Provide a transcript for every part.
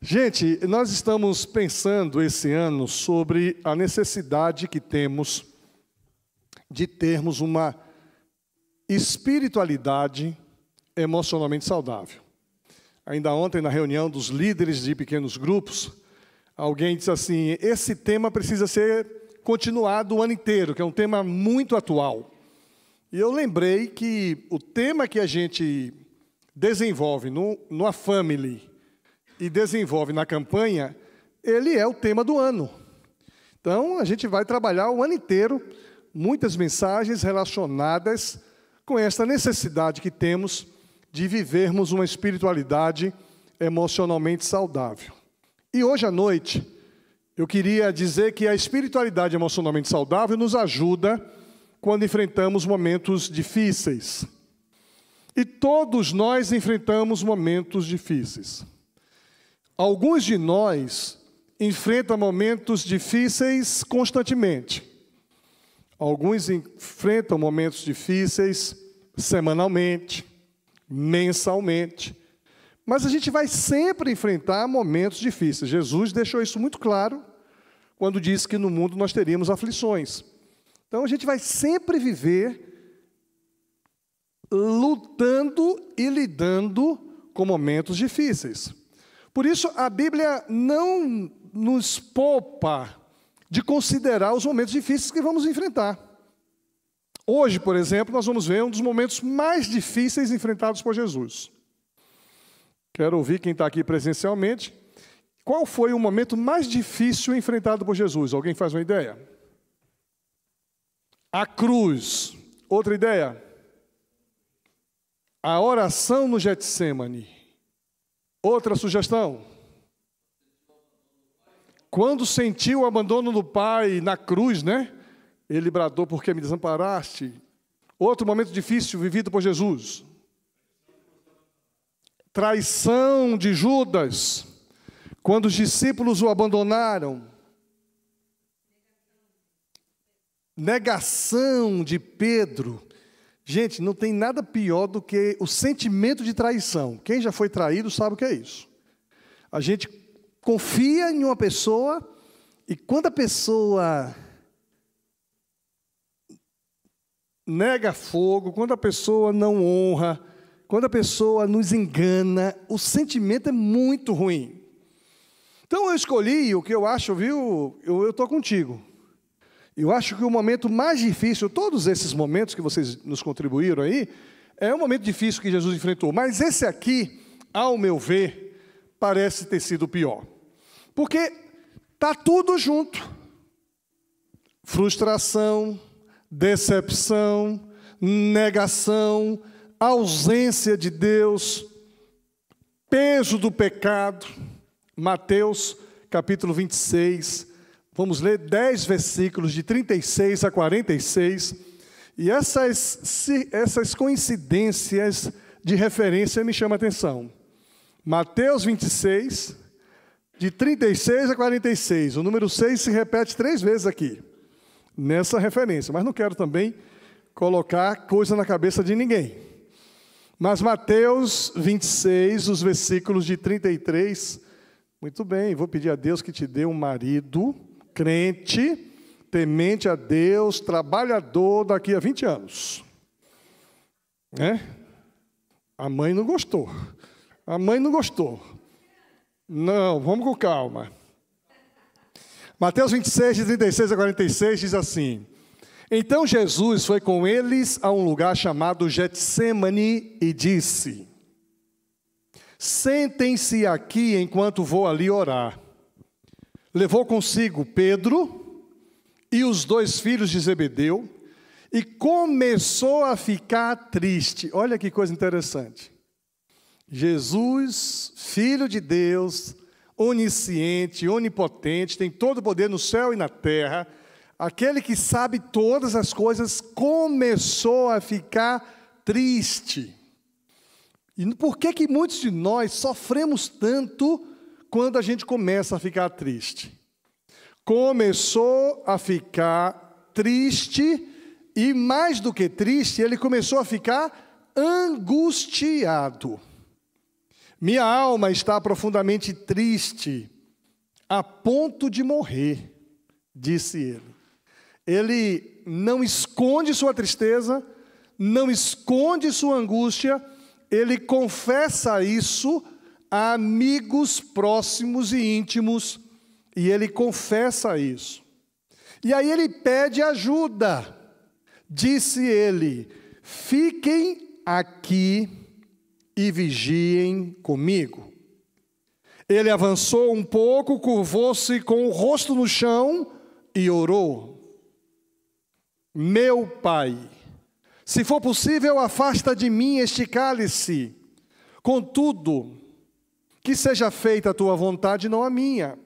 Gente, nós estamos pensando esse ano sobre a necessidade que temos de termos uma espiritualidade emocionalmente saudável. Ainda ontem, na reunião dos líderes de pequenos grupos, alguém disse assim: esse tema precisa ser continuado o ano inteiro, que é um tema muito atual. E eu lembrei que o tema que a gente desenvolve no A Family e desenvolve na campanha, ele é o tema do ano. Então, a gente vai trabalhar o ano inteiro muitas mensagens relacionadas com essa necessidade que temos de vivermos uma espiritualidade emocionalmente saudável. E hoje à noite, eu queria dizer que a espiritualidade emocionalmente saudável nos ajuda quando enfrentamos momentos difíceis. E todos nós enfrentamos momentos difíceis. Alguns de nós enfrentam momentos difíceis constantemente. Alguns enfrentam momentos difíceis semanalmente, mensalmente. Mas a gente vai sempre enfrentar momentos difíceis. Jesus deixou isso muito claro quando disse que no mundo nós teríamos aflições. Então a gente vai sempre viver lutando e lidando com momentos difíceis. Por isso, a Bíblia não nos poupa de considerar os momentos difíceis que vamos enfrentar. Hoje, por exemplo, nós vamos ver um dos momentos mais difíceis enfrentados por Jesus. Quero ouvir quem está aqui presencialmente. Qual foi o momento mais difícil enfrentado por Jesus? Alguém faz uma ideia? A cruz. Outra ideia? A oração no Getsêmani. Outra sugestão? Quando sentiu o abandono do Pai na cruz, né? Ele bradou: "Por que me desamparaste?" Outro momento difícil vivido por Jesus. Traição de Judas, quando os discípulos o abandonaram. Negação de Pedro. Gente, não tem nada pior do que o sentimento de traição. Quem já foi traído sabe o que é isso. A gente confia em uma pessoa e quando a pessoa nega fogo, quando a pessoa não honra, quando a pessoa nos engana, o sentimento é muito ruim. Então eu escolhi o que eu acho, viu? Eu estou contigo. Eu acho que o momento mais difícil, todos esses momentos que vocês nos contribuíram aí, é um momento difícil que Jesus enfrentou. Mas esse aqui, ao meu ver, parece ter sido o pior. Porque está tudo junto. Frustração, decepção, negação, ausência de Deus, peso do pecado. Mateus, capítulo 26, vamos ler 10 versículos de 36 a 46. E essas coincidências de referência me chamam a atenção. Mateus 26, de 36 a 46. O número 6 se repete 3 vezes aqui, nessa referência. Mas não quero também colocar coisa na cabeça de ninguém. Mas Mateus 26, os versículos de 33. Muito bem, vou pedir a Deus que te dê um marido crente, temente a Deus, trabalhador daqui a 20 anos. Né? A mãe não gostou. A mãe não gostou. Não, vamos com calma. Mateus 26, de 36 a 46, diz assim: Então Jesus foi com eles a um lugar chamado Getsêmani e disse: Sentem-se aqui enquanto vou ali orar. Levou consigo Pedro e os 2 filhos de Zebedeu e começou a ficar triste. Olha que coisa interessante. Jesus, Filho de Deus, onisciente, onipotente, tem todo o poder no céu e na terra, aquele que sabe todas as coisas, começou a ficar triste. E por que muitos de nós sofremos tanto quando a gente começa a ficar triste? Começou a ficar triste e, mais do que triste, ele começou a ficar angustiado. Minha alma está profundamente triste, a ponto de morrer, disse ele. Ele não esconde sua tristeza, não esconde sua angústia, ele confessa isso a amigos próximos e íntimos, e ele confessa isso. E aí ele pede ajuda. Disse ele: fiquem aqui e vigiem comigo. Ele avançou um pouco, curvou-se com o rosto no chão e orou: meu Pai, se for possível, afasta de mim este cálice. Contudo, que seja feita a tua vontade, não a minha.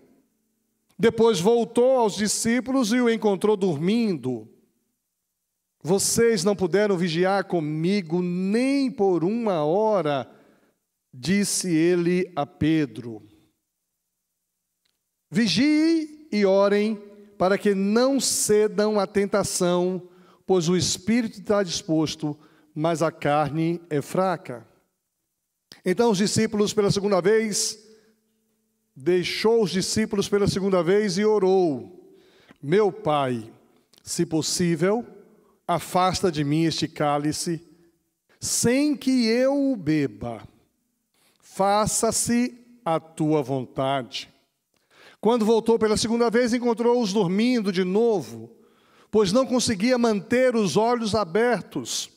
Depois voltou aos discípulos e o encontrou dormindo. Vocês não puderam vigiar comigo nem por 1 hora, disse ele a Pedro. Vigiem e orem para que não cedam à tentação, pois o espírito está disposto, mas a carne é fraca. Então os discípulos pela segunda vez, deixou os discípulos pela segunda vez e orou: meu Pai, se possível, afasta de mim este cálice, sem que eu o beba. Faça-se a tua vontade. Quando voltou pela segunda vez, encontrou-os dormindo de novo, pois não conseguia manter os olhos abertos.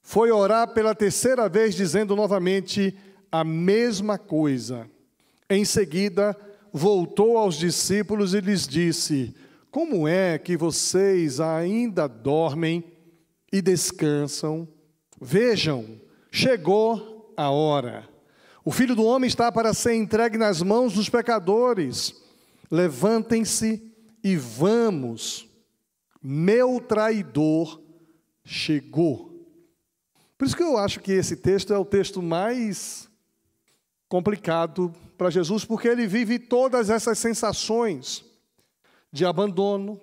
Foi orar pela terceira vez, dizendo novamente a mesma coisa. Em seguida, voltou aos discípulos e lhes disse: como é que vocês ainda dormem e descansam? Vejam, chegou a hora. O Filho do Homem está para ser entregue nas mãos dos pecadores. Levantem-se e vamos. Meu traidor chegou. Por isso que eu acho que esse texto é o texto mais complicado para Jesus, porque ele vive todas essas sensações de abandono,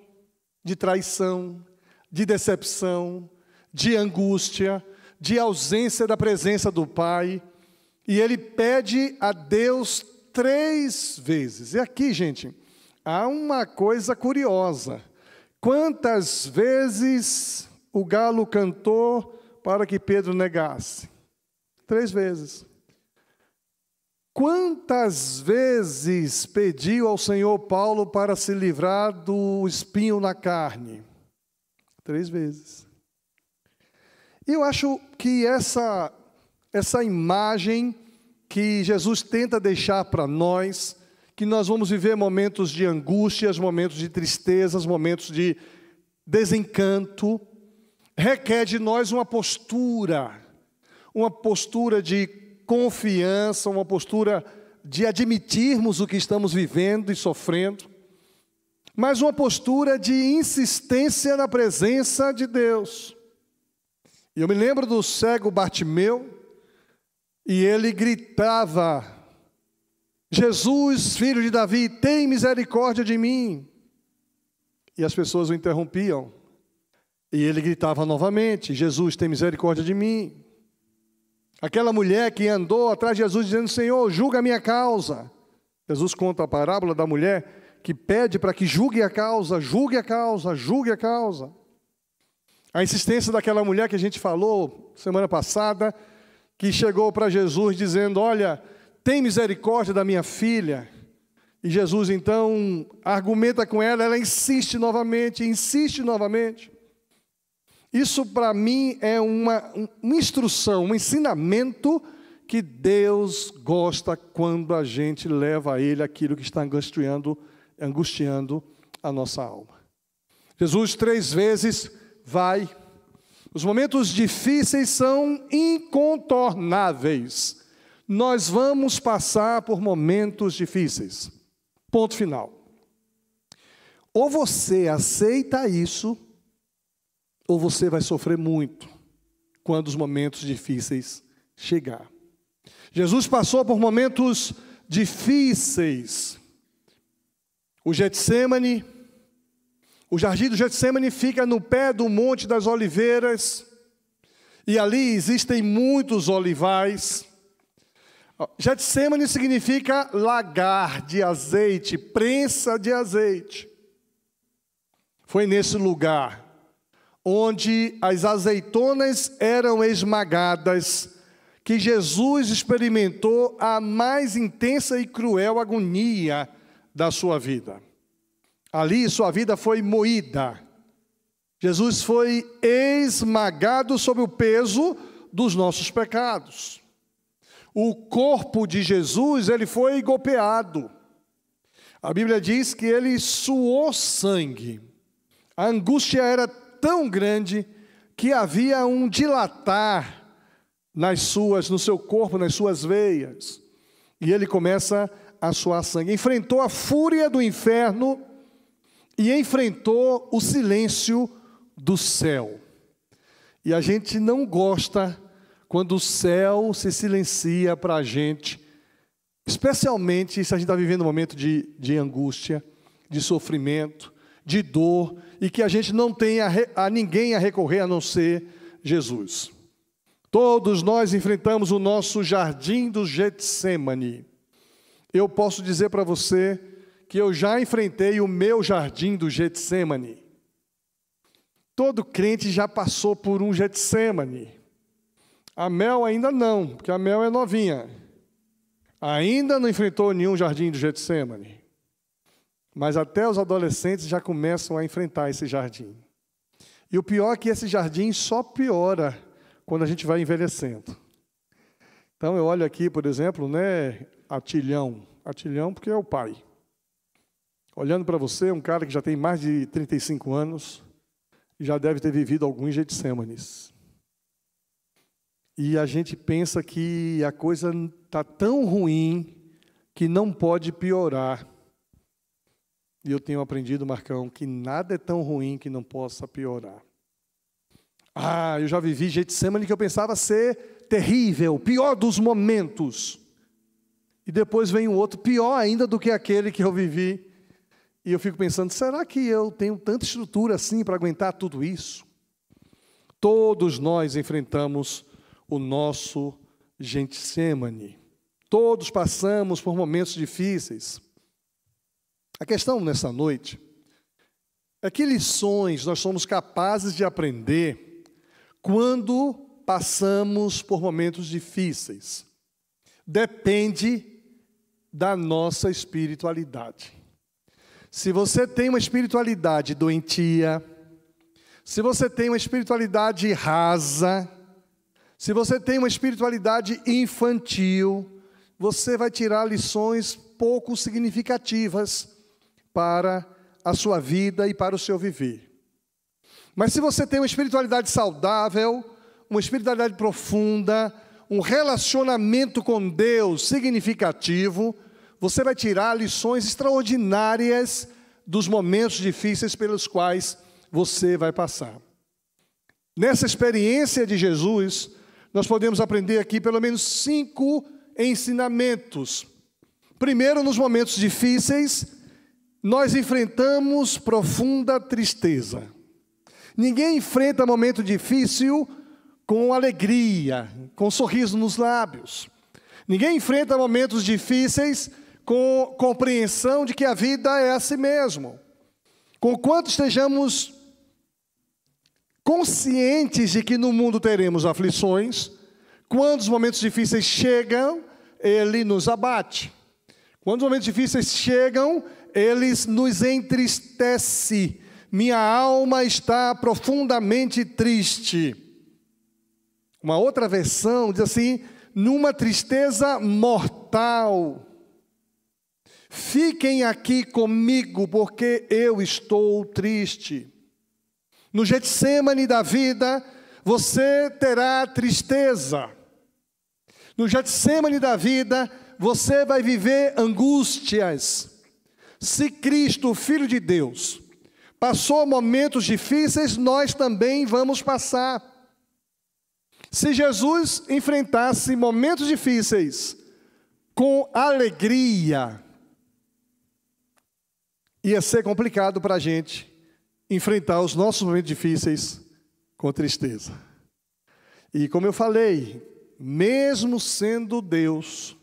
de traição, de decepção, de angústia, de ausência da presença do Pai. E ele pede a Deus 3 vezes. E aqui, gente, há uma coisa curiosa. Quantas vezes o galo cantou para que Pedro negasse? 3 vezes. Quantas vezes pediu ao Senhor Paulo para se livrar do espinho na carne? 3 vezes. E eu acho que essa imagem que Jesus tenta deixar para nós, que nós vamos viver momentos de angústias, momentos de tristezas, momentos de desencanto, requer de nós uma postura de confiança, uma postura de admitirmos o que estamos vivendo e sofrendo, mas uma postura de insistência na presença de Deus. E eu me lembro do cego Bartimeu, e ele gritava: Jesus, filho de Davi, tem misericórdia de mim. E as pessoas o interrompiam. E ele gritava novamente: Jesus, tem misericórdia de mim. Aquela mulher que andou atrás de Jesus dizendo: Senhor, julga a minha causa. Jesus conta a parábola da mulher que pede para que julgue a causa, julgue a causa, julgue a causa. A insistência daquela mulher que a gente falou semana passada, que chegou para Jesus dizendo: olha, tem misericórdia da minha filha. E Jesus então argumenta com ela, ela insiste novamente. Isso para mim é uma instrução, um ensinamento que Deus gosta quando a gente leva a Ele aquilo que está angustiando a nossa alma. Jesus 3 vezes vai. Os momentos difíceis são incontornáveis. Nós vamos passar por momentos difíceis. Ponto final. Ou você aceita isso, ou você vai sofrer muito quando os momentos difíceis chegar. Jesus passou por momentos difíceis. O Getsêmani, o jardim do Getsêmani fica no pé do Monte das Oliveiras, e ali existem muitos olivais. Getsemane significa lagar de azeite, prensa de azeite. Foi nesse lugar onde as azeitonas eram esmagadas que Jesus experimentou a mais intensa e cruel agonia da sua vida. Ali sua vida foi moída. Jesus foi esmagado sob o peso dos nossos pecados. O corpo de Jesus, ele foi golpeado. A Bíblia diz que ele suou sangue. A angústia era tão grande que havia um dilatar no seu corpo, nas suas veias. E ele começa a suar sangue. Enfrentou a fúria do inferno e enfrentou o silêncio do céu. E a gente não gosta quando o céu se silencia para a gente, especialmente se a gente está vivendo um momento de angústia, de sofrimento, de dor, e que a gente não tem a ninguém a recorrer a não ser Jesus. Todos nós enfrentamos o nosso jardim do Getsemane. Eu posso dizer para você que eu já enfrentei o meu jardim do Getsemane. Todo crente já passou por um Getsemane. A Mel ainda não, porque a Mel é novinha. Ainda não enfrentou nenhum jardim do Getsemane. Mas até os adolescentes já começam a enfrentar esse jardim. E o pior é que esse jardim só piora quando a gente vai envelhecendo. Então eu olho aqui, por exemplo, Atilhão porque é o pai. Olhando para você, um cara que já tem mais de 35 anos, e já deve ter vivido alguns Getsêmanes. E a gente pensa que a coisa está tão ruim que não pode piorar. E eu tenho aprendido, Marcão, que nada é tão ruim que não possa piorar. Eu já vivi Getsemane que eu pensava ser terrível, pior dos momentos. E depois vem um outro pior ainda do que aquele que eu vivi. E eu fico pensando, será que eu tenho tanta estrutura assim para aguentar tudo isso? Todos nós enfrentamos o nosso Getsemane. Todos passamos por momentos difíceis. A questão nessa noite é que lições nós somos capazes de aprender quando passamos por momentos difíceis. Depende da nossa espiritualidade. Se você tem uma espiritualidade doentia, se você tem uma espiritualidade rasa, se você tem uma espiritualidade infantil, você vai tirar lições pouco significativas para a sua vida e para o seu viver. Mas se você tem uma espiritualidade saudável, uma espiritualidade profunda, um relacionamento com Deus significativo, você vai tirar lições extraordinárias dos momentos difíceis pelos quais você vai passar. Nessa experiência de Jesus, nós podemos aprender aqui pelo menos 5 ensinamentos. Primeiro, nos momentos difíceis, nós enfrentamos profunda tristeza. Ninguém enfrenta momento difícil com alegria, com um sorriso nos lábios. Ninguém enfrenta momentos difíceis com compreensão de que a vida é assim mesmo. Conquanto estejamos conscientes de que no mundo teremos aflições, quando os momentos difíceis chegam, ele nos abate. Quando os momentos difíceis chegam, eles nos entristece. Minha alma está profundamente triste. Uma outra versão diz assim, numa tristeza mortal. Fiquem aqui comigo, porque eu estou triste. No Getsemane da vida, você terá tristeza. No Getsemane da vida, você vai viver angústias. Se Cristo, o Filho de Deus, passou momentos difíceis, nós também vamos passar. Se Jesus enfrentasse momentos difíceis com alegria, ia ser complicado para a gente enfrentar os nossos momentos difíceis com tristeza. E como eu falei, mesmo sendo Deus,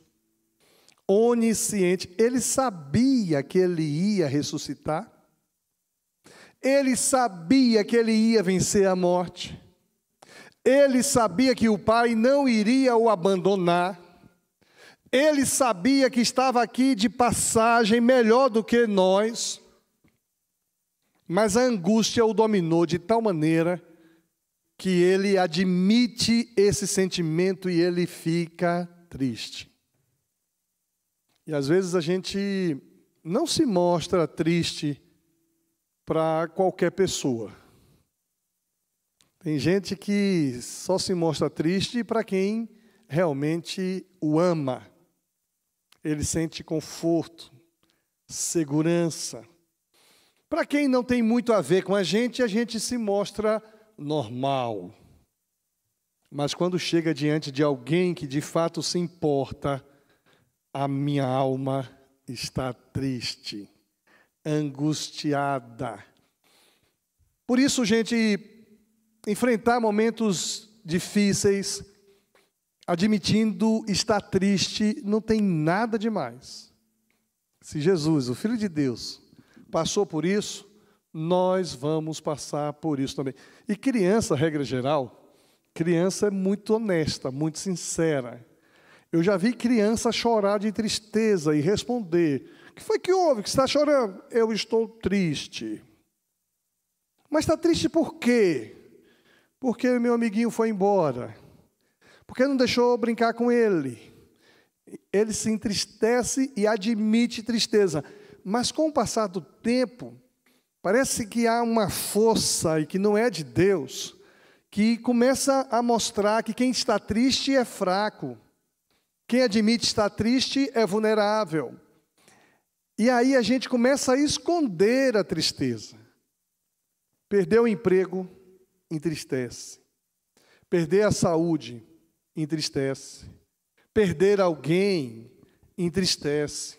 onisciente. Ele sabia que ele ia ressuscitar. Ele sabia que ele ia vencer a morte. Ele sabia que o Pai não iria o abandonar. Ele sabia que estava aqui de passagem, melhor do que nós. Mas a angústia o dominou de tal maneira que ele admite esse sentimento e ele fica triste. E às vezes a gente não se mostra triste para qualquer pessoa. Tem gente que só se mostra triste para quem realmente o ama. Ele sente conforto, segurança. Para quem não tem muito a ver com a gente se mostra normal. Mas quando chega diante de alguém que de fato se importa, a minha alma está triste, angustiada. Por isso, gente, enfrentar momentos difíceis, admitindo estar triste, não tem nada demais. Se Jesus, o Filho de Deus, passou por isso, nós vamos passar por isso também. E criança, regra geral, criança é muito honesta, muito sincera. Eu já vi criança chorar de tristeza e responder: o que foi que houve? Que você está chorando? Eu estou triste. Mas está triste por quê? Porque meu amiguinho foi embora. Porque não deixou eu brincar com ele. Ele se entristece e admite tristeza. Mas com o passar do tempo, parece que há uma força, e que não é de Deus, que começa a mostrar que quem está triste é fraco. Quem admite estar triste é vulnerável. E aí a gente começa a esconder a tristeza. Perder o emprego, entristece. Perder a saúde, entristece. Perder alguém, entristece.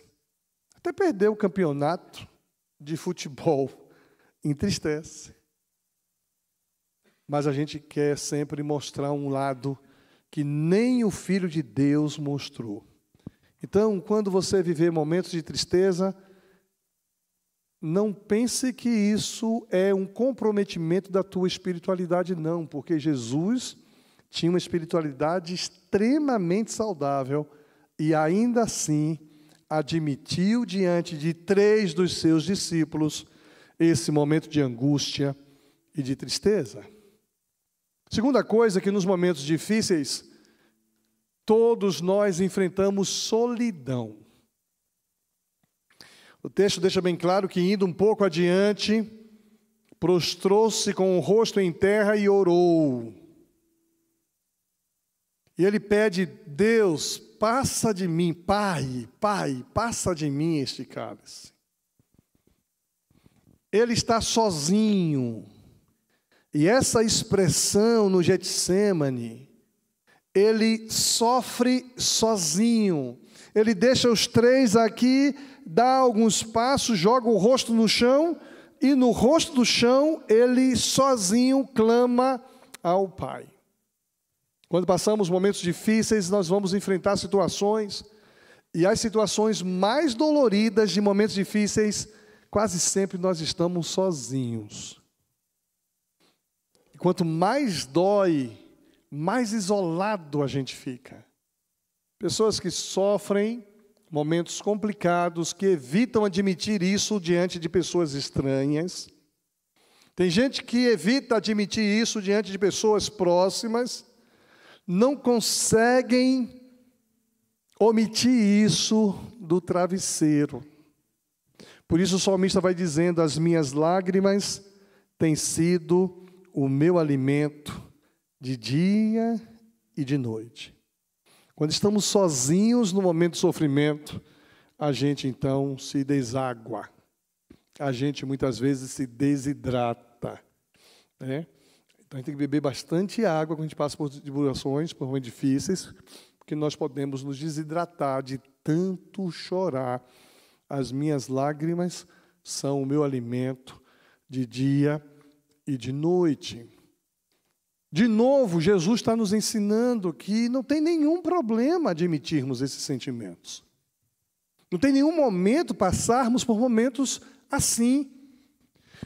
Até perder o campeonato de futebol, entristece. Mas a gente quer sempre mostrar um lado que nem o Filho de Deus mostrou. Então, quando você viver momentos de tristeza, não pense que isso é um comprometimento da tua espiritualidade, não, porque Jesus tinha uma espiritualidade extremamente saudável e ainda assim admitiu diante de 3 dos seus discípulos esse momento de angústia e de tristeza. Segunda coisa, que nos momentos difíceis, todos nós enfrentamos solidão. O texto deixa bem claro que, indo um pouco adiante, prostrou-se com o rosto em terra e orou. E ele pede: Deus, passa de mim, Pai, passa de mim este cálice. Ele está sozinho. E essa expressão no Getsêmani, ele sofre sozinho. Ele deixa os 3 aqui, dá alguns passos, joga o rosto no chão, e no rosto do chão, ele sozinho clama ao Pai. Quando passamos momentos difíceis, nós vamos enfrentar situações, e as situações mais doloridas de momentos difíceis, quase sempre nós estamos sozinhos. E quanto mais dói, mais isolado a gente fica. Pessoas que sofrem momentos complicados, que evitam admitir isso diante de pessoas estranhas. Tem gente que evita admitir isso diante de pessoas próximas, não conseguem omitir isso do travesseiro. Por isso o salmista vai dizendo: as minhas lágrimas têm sido o meu alimento de dia e de noite. Quando estamos sozinhos no momento de sofrimento, a gente então se deságua. A gente muitas vezes se desidrata, né? Então a gente tem que beber bastante água quando a gente passa por tribulações, por momentos difíceis, porque nós podemos nos desidratar de tanto chorar. As minhas lágrimas são o meu alimento de dia e de noite. De novo, Jesus está nos ensinando que não tem nenhum problema admitirmos esses sentimentos. Não tem nenhum momento passarmos por momentos assim.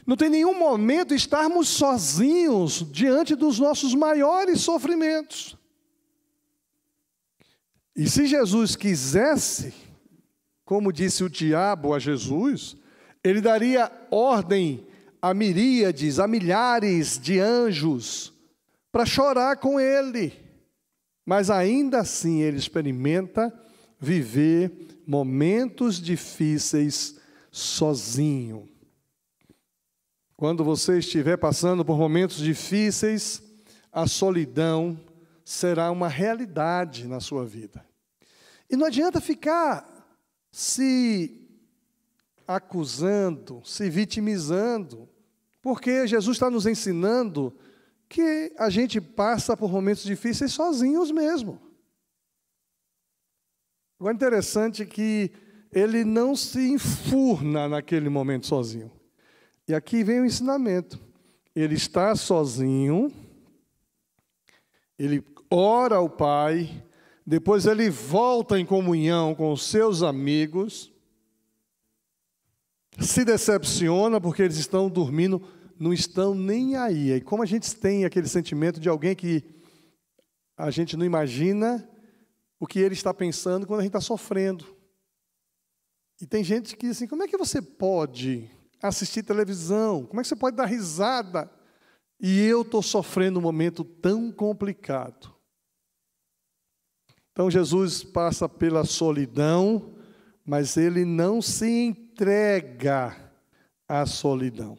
Não tem nenhum momento estarmos sozinhos diante dos nossos maiores sofrimentos. E se Jesus quisesse, como disse o diabo a Jesus, ele daria ordem a miríades, a milhares de anjos para chorar com ele. Mas ainda assim ele experimenta viver momentos difíceis sozinho. Quando você estiver passando por momentos difíceis, a solidão será uma realidade na sua vida. E não adianta ficar se acusando, se vitimizando, porque Jesus está nos ensinando que a gente passa por momentos difíceis sozinhos mesmo. Agora, interessante que ele não se enfurna naquele momento sozinho. E aqui vem o ensinamento. Ele está sozinho, ele ora ao Pai, depois ele volta em comunhão com os seus amigos, se decepciona porque eles estão dormindo, não estão nem aí. E como a gente tem aquele sentimento de alguém que a gente não imagina o que ele está pensando quando a gente está sofrendo. E tem gente que diz assim, como é que você pode assistir televisão? Como é que você pode dar risada? E eu estou sofrendo um momento tão complicado. Então Jesus passa pela solidão, mas ele não se entrega à solidão.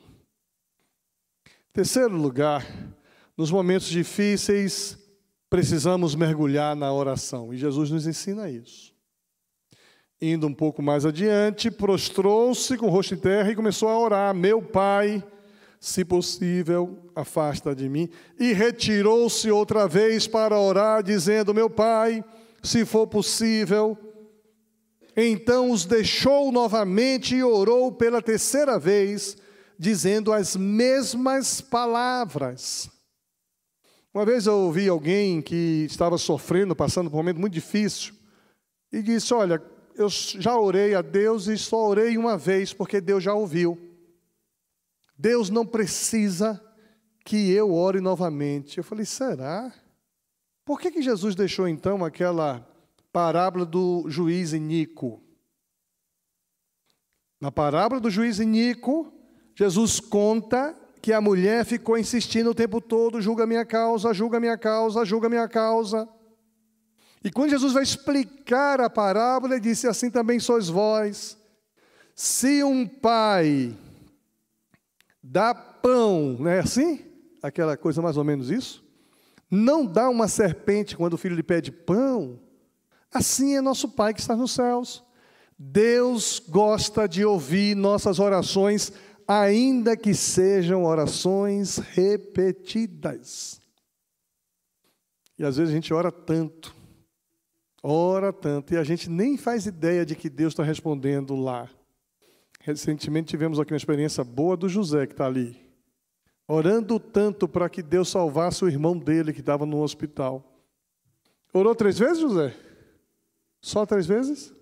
Terceiro lugar, nos momentos difíceis, precisamos mergulhar na oração. E Jesus nos ensina isso. Indo um pouco mais adiante, prostrou-se com o rosto em terra e começou a orar. Meu Pai, se possível, afasta de mim. E retirou-se outra vez para orar, dizendo, meu Pai, se for possível. Então os deixou novamente e orou pela terceira vez, dizendo as mesmas palavras. Uma vez eu ouvi alguém que estava sofrendo, passando por um momento muito difícil, e disse, olha, eu já orei a Deus e só orei uma vez, porque Deus já ouviu. Deus não precisa que eu ore novamente. Eu falei, será? Por que Jesus deixou então aquela parábola do juiz iníquo? Na parábola do juiz iníquo, Jesus conta que a mulher ficou insistindo o tempo todo, julga minha causa, julga minha causa, julga minha causa. E quando Jesus vai explicar a parábola, ele disse, assim também sois vós. Se um pai dá pão, não é assim? Aquela coisa mais ou menos isso? Não dá uma serpente quando o filho lhe pede pão. Assim é nosso Pai que está nos céus. Deus gosta de ouvir nossas orações, ainda que sejam orações repetidas. E às vezes a gente ora tanto, e a gente nem faz ideia de que Deus está respondendo lá. Recentemente tivemos aqui uma experiência boa do José, que está ali, orando tanto para que Deus salvasse o irmão dele que estava no hospital. Orou 3 vezes, José? Só 3 vezes?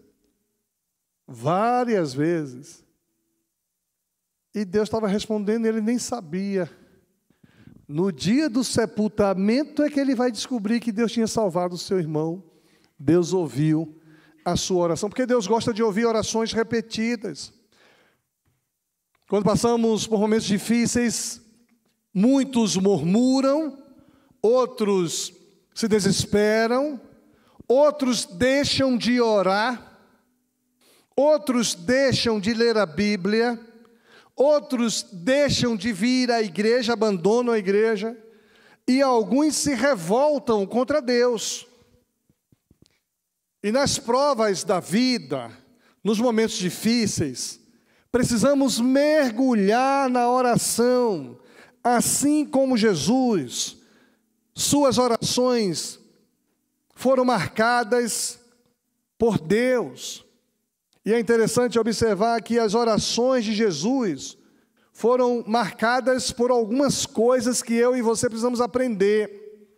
Várias vezes. E Deus estava respondendo e ele nem sabia. No dia do sepultamento é que ele vai descobrir que Deus tinha salvado o seu irmão. Deus ouviu a sua oração, porque Deus gosta de ouvir orações repetidas. Quando passamos por momentos difíceis, muitos murmuram, outros se desesperam, outros deixam de orar, outros deixam de ler a Bíblia, outros deixam de vir à igreja, abandonam a igreja, e alguns se revoltam contra Deus. E nas provas da vida, nos momentos difíceis, precisamos mergulhar na oração, assim como Jesus. Suas orações foram marcadas por Deus. E é interessante observar que as orações de Jesus foram marcadas por algumas coisas que eu e você precisamos aprender.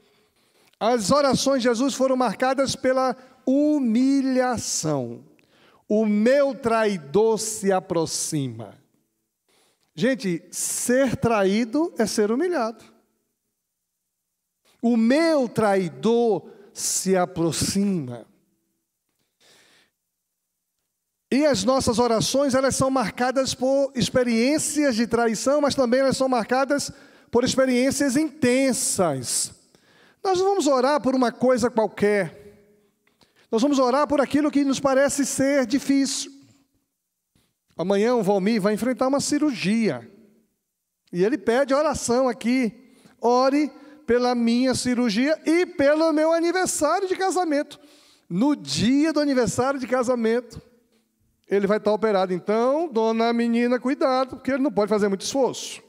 As orações de Jesus foram marcadas pela humilhação. o meu traidor se aproxima. Gente, ser traído é ser humilhado. O meu traidor se aproxima. E as nossas orações, elas são marcadas por experiências de traição, mas também elas são marcadas por experiências intensas. Nós não vamos orar por uma coisa qualquer. Nós vamos orar por aquilo que nos parece ser difícil. Amanhã o Valmir vai enfrentar uma cirurgia. E ele pede oração aqui. Ore pela minha cirurgia e pelo meu aniversário de casamento. No dia do aniversário de casamento, ele vai estar operado. Então, dona menina, cuidado, porque ele não pode fazer muito esforço.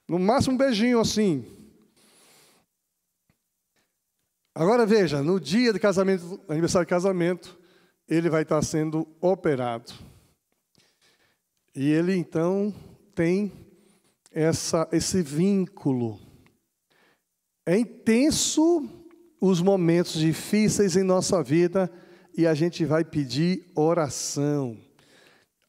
No máximo um beijinho assim. Agora veja, no dia de casamento, aniversário de casamento, ele vai estar sendo operado. E ele então tem esse vínculo. É intenso os momentos difíceis em nossa vida e a gente vai pedir oração.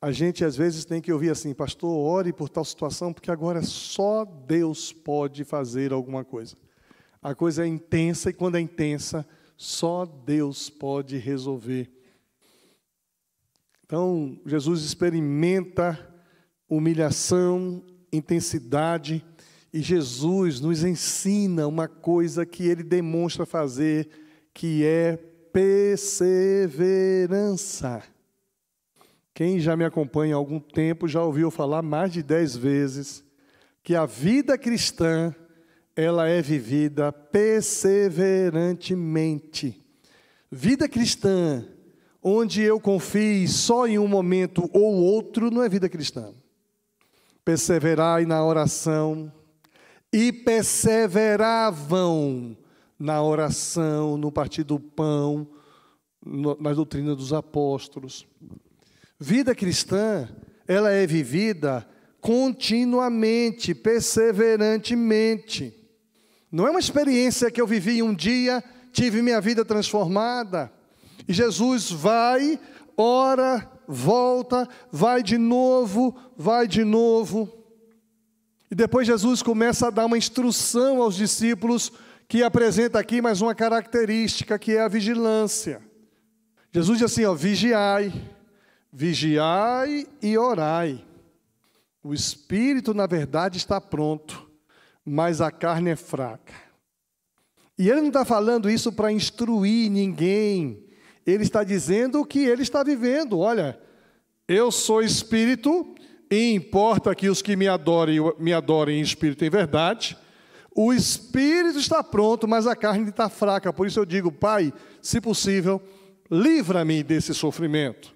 A gente às vezes tem que ouvir assim, pastor, ore por tal situação, porque agora só Deus pode fazer alguma coisa. A coisa é intensa e quando é intensa, só Deus pode resolver. Então, Jesus experimenta humilhação, intensidade, e Jesus nos ensina uma coisa que ele demonstra fazer, que é perseverança. Quem já me acompanha há algum tempo já ouviu falar mais de 10 vezes que a vida cristã, ela é vivida perseverantemente. Vida cristã, onde eu confio só em um momento ou outro, não é vida cristã. Perseverai na oração, e perseveravam na oração, no partir do pão, na doutrina dos apóstolos. Vida cristã, ela é vivida continuamente, perseverantemente. Não é uma experiência que eu vivi um dia, tive minha vida transformada. E Jesus vai, ora, volta, vai de novo, vai de novo. E depois Jesus começa a dar uma instrução aos discípulos, que apresenta aqui mais uma característica, que é a vigilância. Jesus diz assim, vigiai, vigiai e orai. O espírito, na verdade, está pronto, mas a carne é fraca. E ele não está falando isso para instruir ninguém. Ele está dizendo o que ele está vivendo. Olha, eu sou espírito, e importa que os que me adorem em espírito e em verdade. O espírito está pronto, mas a carne está fraca. Por isso eu digo, Pai, se possível, livra-me desse sofrimento.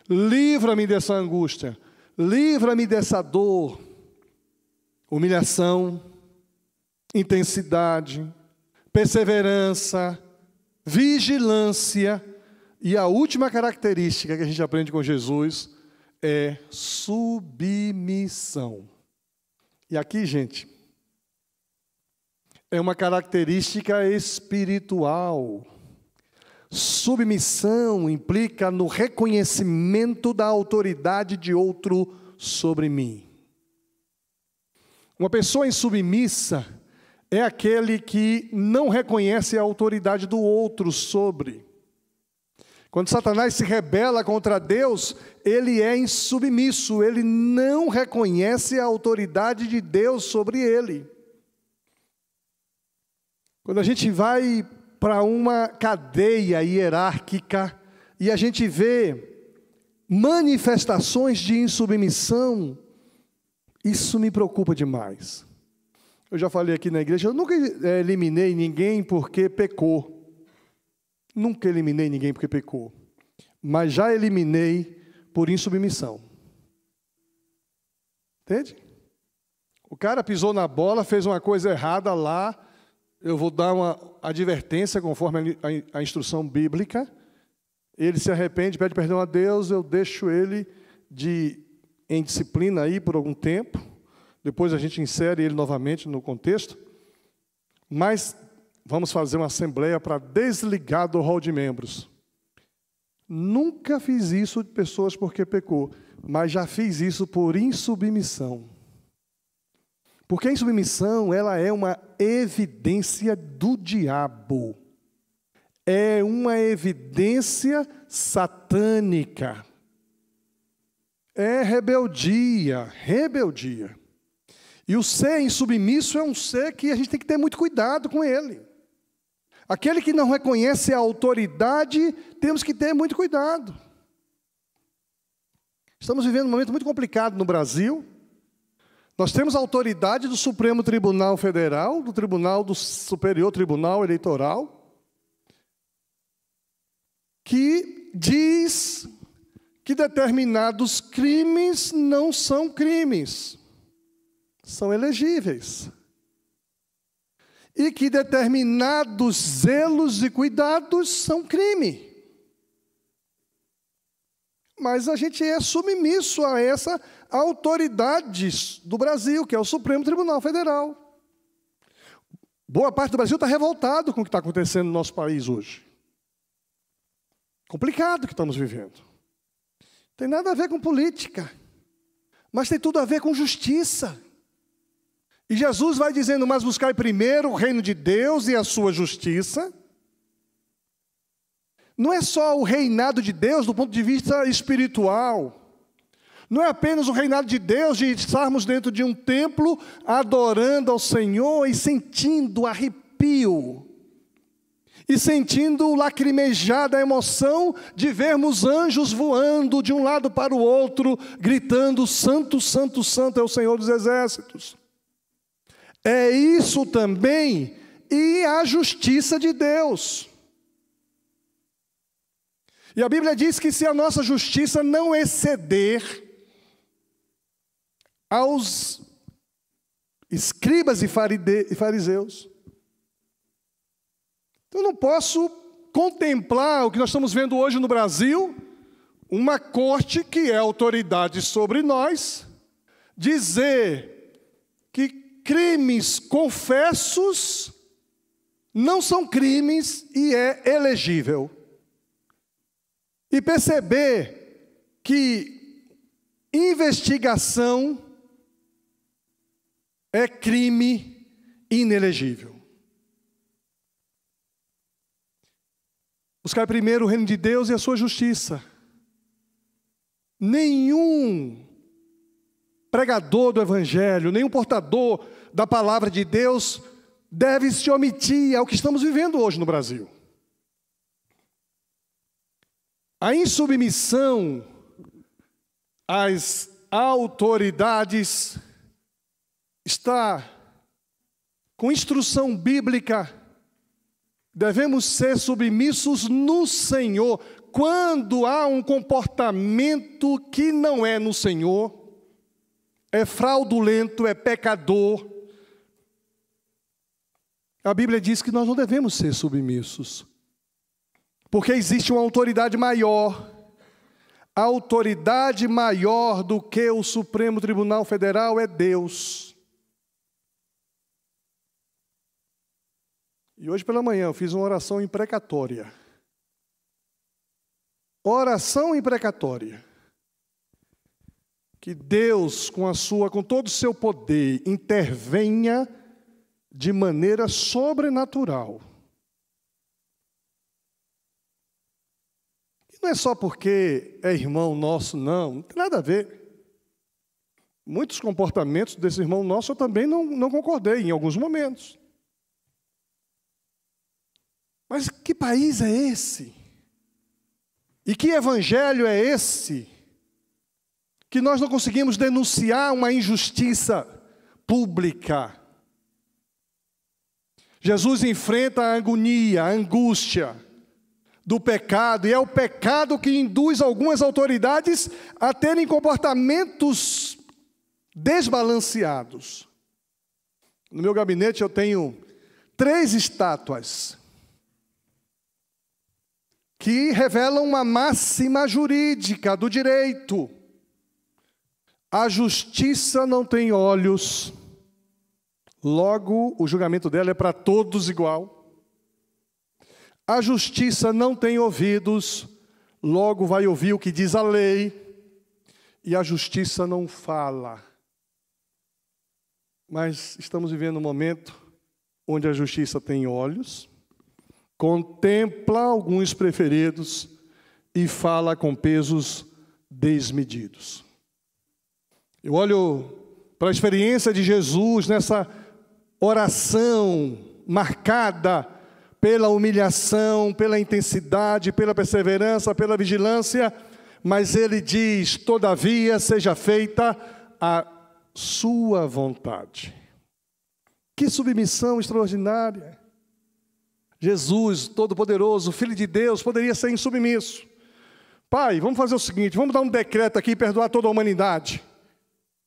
Livra-me dessa angústia. Livra-me dessa dor. Humilhação, intensidade, perseverança, vigilância. E a última característica que a gente aprende com Jesus é submissão. E aqui, gente, é uma característica espiritual. Submissão implica no reconhecimento da autoridade de outro sobre mim. Uma pessoa insubmissa é aquele que não reconhece a autoridade do outro sobre. Quando Satanás se rebela contra Deus, ele é insubmisso, ele não reconhece a autoridade de Deus sobre ele. Quando a gente vai para uma cadeia hierárquica e a gente vê manifestações de insubmissão, isso me preocupa demais. Eu já falei aqui na igreja, eu nunca eliminei ninguém porque pecou. Nunca eliminei ninguém porque pecou. Mas já eliminei por insubmissão. Entende? O cara pisou na bola, fez uma coisa errada lá, eu vou dar uma advertência conforme a instrução bíblica. Ele se arrepende, pede perdão a Deus, eu deixo ele em disciplina aí por algum tempo. Depois a gente insere ele novamente no contexto. Mas vamos fazer uma assembleia para desligar do rol de membros. Nunca fiz isso de pessoas porque pecou, mas já fiz isso por insubmissão. Porque a insubmissão, ela é uma evidência do diabo. É uma evidência satânica. É rebeldia, rebeldia. E o ser insubmisso é um ser que a gente tem que ter muito cuidado com ele. Aquele que não reconhece a autoridade, temos que ter muito cuidado. Estamos vivendo um momento muito complicado no Brasil. Nós temos a autoridade do Supremo Tribunal Federal, do Superior Tribunal Eleitoral, que diz que determinados crimes não são crimes, são elegíveis. E que determinados zelos e cuidados são crime. Mas a gente é submisso a essa autoridade do Brasil, que é o Supremo Tribunal Federal. Boa parte do Brasil está revoltado com o que está acontecendo no nosso país hoje. Complicado que estamos vivendo. Tem nada a ver com política, mas tem tudo a ver com justiça. E Jesus vai dizendo, mas buscai primeiro o reino de Deus e a sua justiça. Não é só o reinado de Deus do ponto de vista espiritual. Não é apenas o reinado de Deus de estarmos dentro de um templo adorando ao Senhor e sentindo arrepio. E sentindo lacrimejar da emoção de vermos anjos voando de um lado para o outro, gritando, santo, santo, santo é o Senhor dos Exércitos. É isso também e a justiça de Deus. E a Bíblia diz que se a nossa justiça não exceder aos escribas e fariseus, eu não posso contemplar o que nós estamos vendo hoje no Brasil, uma corte que é autoridade sobre nós, dizer que crimes confessos não são crimes e é elegível. E perceber que investigação é crime inelegível. Buscar primeiro o reino de Deus e a sua justiça. Nenhum pregador do Evangelho, nenhum portador da palavra de Deus deve se omitir ao que estamos vivendo hoje no Brasil. A insubmissão às autoridades está com instrução bíblica. Devemos ser submissos no Senhor. Quando há um comportamento que não é no Senhor, é fraudulento, é pecador, a Bíblia diz que nós não devemos ser submissos. Porque existe uma autoridade maior. A autoridade maior do que o Supremo Tribunal Federal é Deus. E hoje pela manhã eu fiz uma oração imprecatória. Oração imprecatória. Que Deus, com todo o seu poder, intervenha de maneira sobrenatural. Não é só porque é irmão nosso, não tem nada a ver. Muitos comportamentos desse irmão nosso eu também não concordei em alguns momentos. Mas que país é esse? E que evangelho é esse? Que nós não conseguimos denunciar uma injustiça pública. Jesus enfrenta a agonia, a angústia do pecado, e é o pecado que induz algumas autoridades a terem comportamentos desbalanceados. No meu gabinete eu tenho 3 estátuas que revelam uma máxima jurídica do direito. A justiça não tem olhos, logo o julgamento dela é para todos igual. A justiça não tem ouvidos, logo vai ouvir o que diz a lei, e a justiça não fala. Mas estamos vivendo um momento onde a justiça tem olhos, contempla alguns preferidos e fala com pesos desmedidos. Eu olho para a experiência de Jesus nessa oração marcada pela humilhação, pela intensidade, pela perseverança, pela vigilância, mas ele diz: todavia seja feita a sua vontade. Que submissão extraordinária! Jesus, Todo-Poderoso, Filho de Deus, poderia ser insubmisso. Pai, vamos fazer o seguinte, vamos dar um decreto aqui e perdoar toda a humanidade.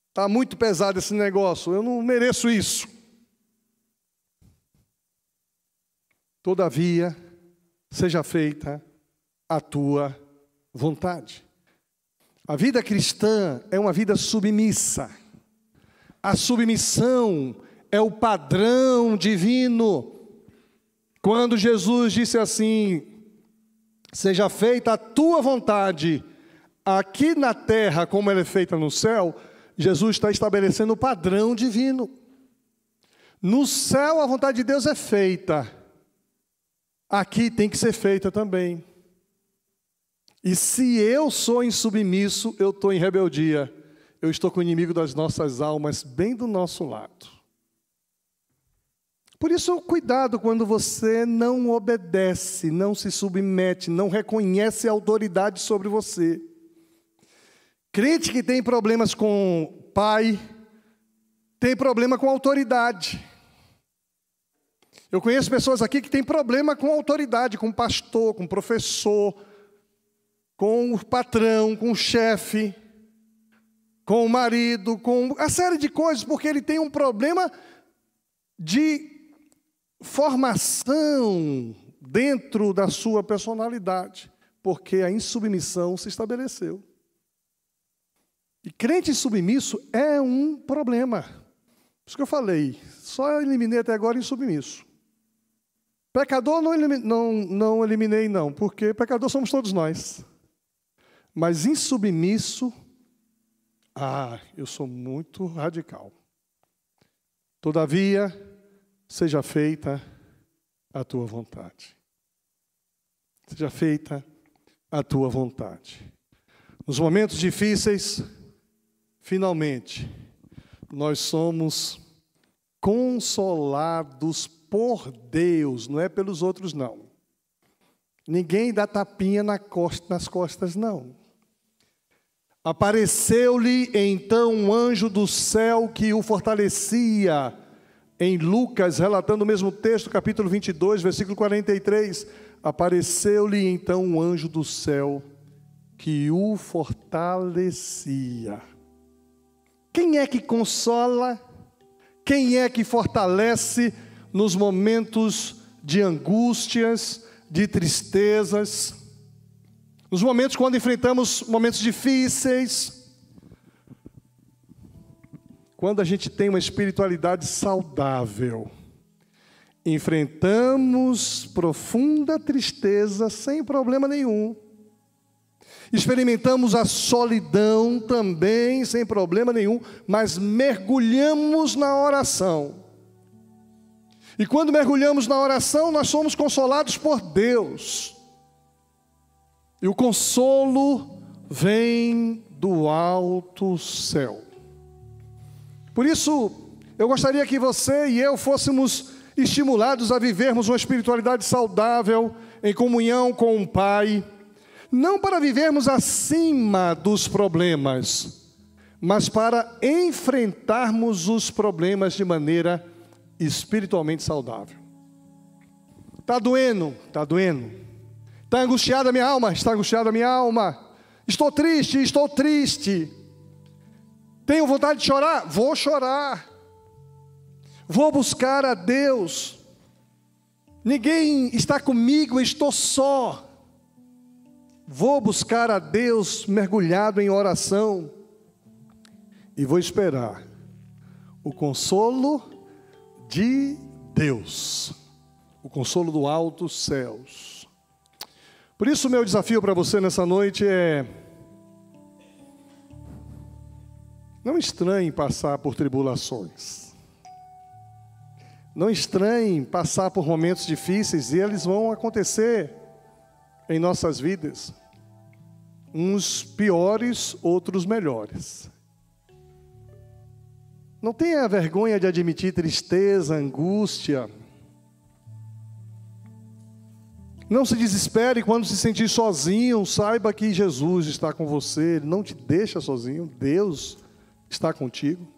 Está muito pesado esse negócio, eu não mereço isso. Todavia, seja feita a tua vontade. A vida cristã é uma vida submissa. A submissão é o padrão divino. Quando Jesus disse assim: seja feita a tua vontade, aqui na terra como ela é feita no céu, Jesus está estabelecendo o padrão divino. No céu a vontade de Deus é feita, aqui tem que ser feita também. E se eu sou insubmisso, eu estou em rebeldia. Eu estou com o inimigo das nossas almas bem do nosso lado. Por isso, cuidado quando você não obedece, não se submete, não reconhece a autoridade sobre você. Crente que tem problemas com pai, tem problema com autoridade. Eu conheço pessoas aqui que têm problema com autoridade, com pastor, com professor, com o patrão, com o chefe, com o marido, com uma série de coisas, porque ele tem um problema de formação dentro da sua personalidade, porque a insubmissão se estabeleceu. E crente submisso é um problema. Por isso que eu falei, só eliminei até agora insubmisso. Pecador não eliminei não, porque pecador somos todos nós. Mas insubmisso, eu sou muito radical. Todavia, seja feita a tua vontade. Seja feita a tua vontade. Nos momentos difíceis, finalmente, nós somos consolados por Deus, não é pelos outros, não. Ninguém dá tapinha nas costas, não. Apareceu-lhe então um anjo do céu que o fortalecia. Em Lucas, relatando o mesmo texto, capítulo 22, versículo 43, apareceu-lhe então um anjo do céu que o fortalecia. Quem é que consola? Quem é que fortalece nos momentos de angústias, de tristezas, nos momentos quando enfrentamos momentos difíceis? Quando a gente tem uma espiritualidade saudável, enfrentamos profunda tristeza sem problema nenhum. Experimentamos a solidão também sem problema nenhum, mas mergulhamos na oração. E quando mergulhamos na oração, nós somos consolados por Deus. E o consolo vem do alto céu. Por isso, eu gostaria que você e eu fôssemos estimulados a vivermos uma espiritualidade saudável, em comunhão com o Pai, não para vivermos acima dos problemas, mas para enfrentarmos os problemas de maneira espiritualmente saudável. Está doendo? Está doendo. Está angustiada a minha alma? Está angustiada a minha alma. Estou triste? Estou triste. Tenho vontade de chorar? Vou chorar. Vou buscar a Deus. Ninguém está comigo, estou só. Vou buscar a Deus mergulhado em oração. E vou esperar o consolo de Deus. O consolo do alto céus. Por isso, o meu desafio para você nessa noite é: não estranhe passar por tribulações. Não estranhe passar por momentos difíceis, e eles vão acontecer em nossas vidas. Uns piores, outros melhores. Não tenha vergonha de admitir tristeza, angústia. Não se desespere quando se sentir sozinho. Saiba que Jesus está com você. Ele não te deixa sozinho. Deus está contigo.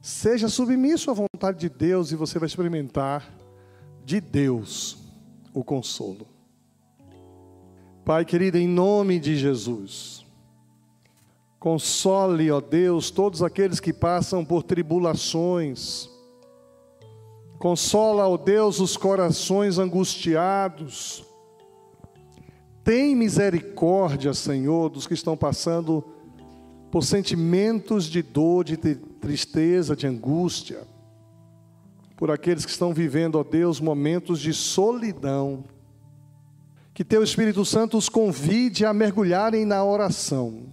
Seja submisso à vontade de Deus e você vai experimentar de Deus o consolo. Pai querido, em nome de Jesus, console, ó Deus, todos aqueles que passam por tribulações. Consola, ó Deus, os corações angustiados. Tem misericórdia, Senhor, dos que estão passando por sentimentos de dor, de tristeza, de angústia. Por aqueles que estão vivendo, ó Deus, momentos de solidão. Que Teu Espírito Santo os convide a mergulharem na oração,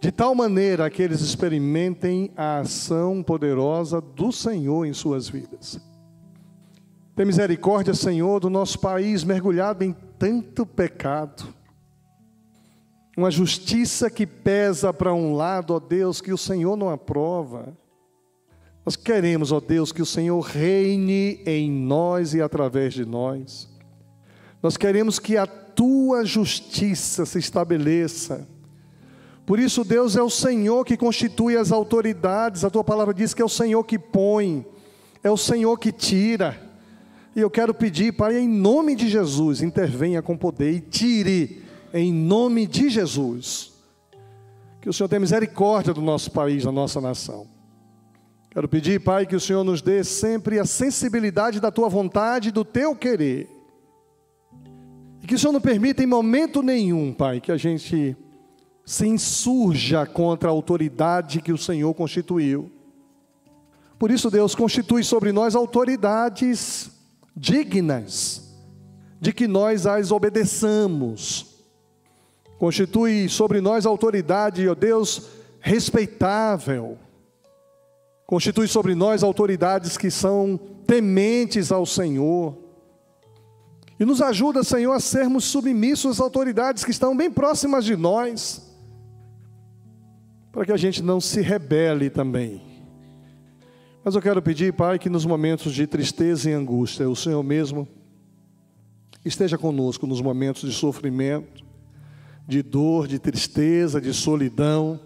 de tal maneira que eles experimentem a ação poderosa do Senhor em suas vidas. Tem misericórdia, Senhor, do nosso país mergulhado em tanto pecado. Uma justiça que pesa para um lado, ó Deus, que o Senhor não aprova. Nós queremos, ó Deus, que o Senhor reine em nós e através de nós. Nós queremos que a Tua justiça se estabeleça. Por isso, Deus, é o Senhor que constitui as autoridades. A Tua palavra diz que é o Senhor que põe, é o Senhor que tira. E eu quero pedir, Pai, em nome de Jesus, intervenha com poder e tire, em nome de Jesus. Que o Senhor tenha misericórdia do nosso país, da nossa nação. Quero pedir, Pai, que o Senhor nos dê sempre a sensibilidade da Tua vontade e do Teu querer. E que o Senhor não permita em momento nenhum, Pai, que a gente se insurja contra a autoridade que o Senhor constituiu. Por isso, Deus, constitui sobre nós autoridades dignas de que nós as obedeçamos. Constitui sobre nós autoridade, ó Deus, respeitável. Constitui sobre nós autoridades que são tementes ao Senhor. E nos ajuda, Senhor, a sermos submissos às autoridades que estão bem próximas de nós, para que a gente não se rebele também. Mas eu quero pedir, Pai, que nos momentos de tristeza e angústia, o Senhor mesmo esteja conosco nos momentos de sofrimento, de dor, de tristeza, de solidão.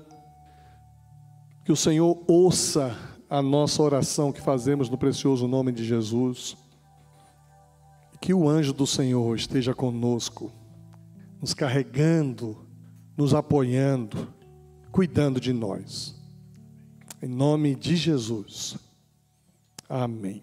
Que o Senhor ouça a nossa oração que fazemos no precioso nome de Jesus. Que o anjo do Senhor esteja conosco, nos carregando, nos apoiando, cuidando de nós. Em nome de Jesus. Amém.